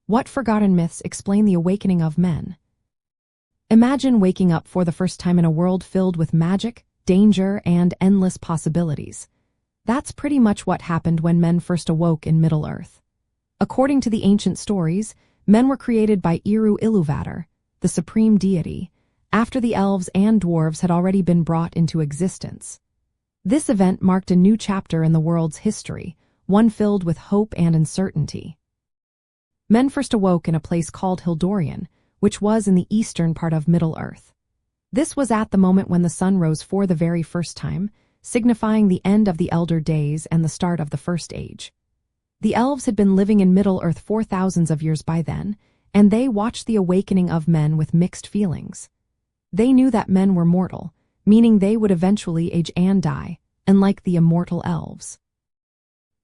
What forgotten myths explain the awakening of men? Imagine waking up for the first time in a world filled with magic, danger, and endless possibilities. That's pretty much what happened when men first awoke in Middle-earth. According to the ancient stories, men were created by Ilúvatar, the supreme deity, after the elves and dwarves had already been brought into existence. This event marked a new chapter in the world's history, one filled with hope and uncertainty. Men first awoke in a place called Hildorian, which was in the eastern part of Middle-earth. This was at the moment when the sun rose for the very first time, signifying the end of the Elder Days and the start of the First Age. The elves had been living in Middle-earth for thousands of years by then, and they watched the awakening of men with mixed feelings. They knew that men were mortal, meaning they would eventually age and die, unlike the immortal elves.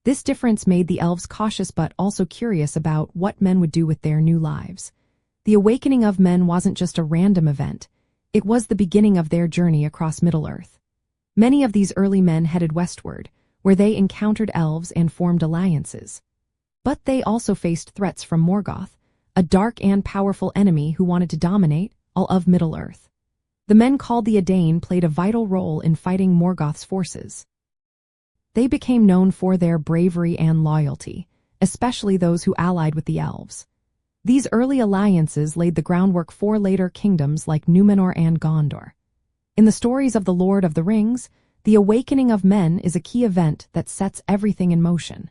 This difference made the elves cautious but also curious about what men would do with their new lives. The awakening of men wasn't just a random event, it was the beginning of their journey across Middle-earth. Many of these early men headed westward, where they encountered elves and formed alliances. But they also faced threats from Morgoth, a dark and powerful enemy who wanted to dominate all of Middle-earth. The men called the Edain played a vital role in fighting Morgoth's forces. They became known for their bravery and loyalty, especially those who allied with the elves. These early alliances laid the groundwork for later kingdoms like Númenor and Gondor. In the stories of the Lord of the Rings, the awakening of men is a key event that sets everything in motion.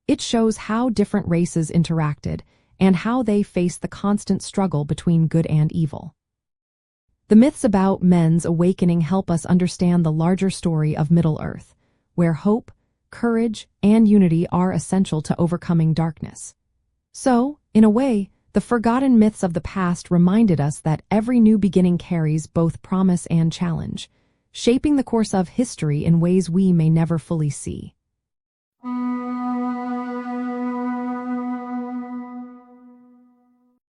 It shows how different races interacted and how they faced the constant struggle between good and evil. The myths about men's awakening help us understand the larger story of Middle-earth, where hope, courage, and unity are essential to overcoming darkness. So, in a way, the forgotten myths of the past reminded us that every new beginning carries both promise and challenge, shaping the course of history in ways we may never fully see.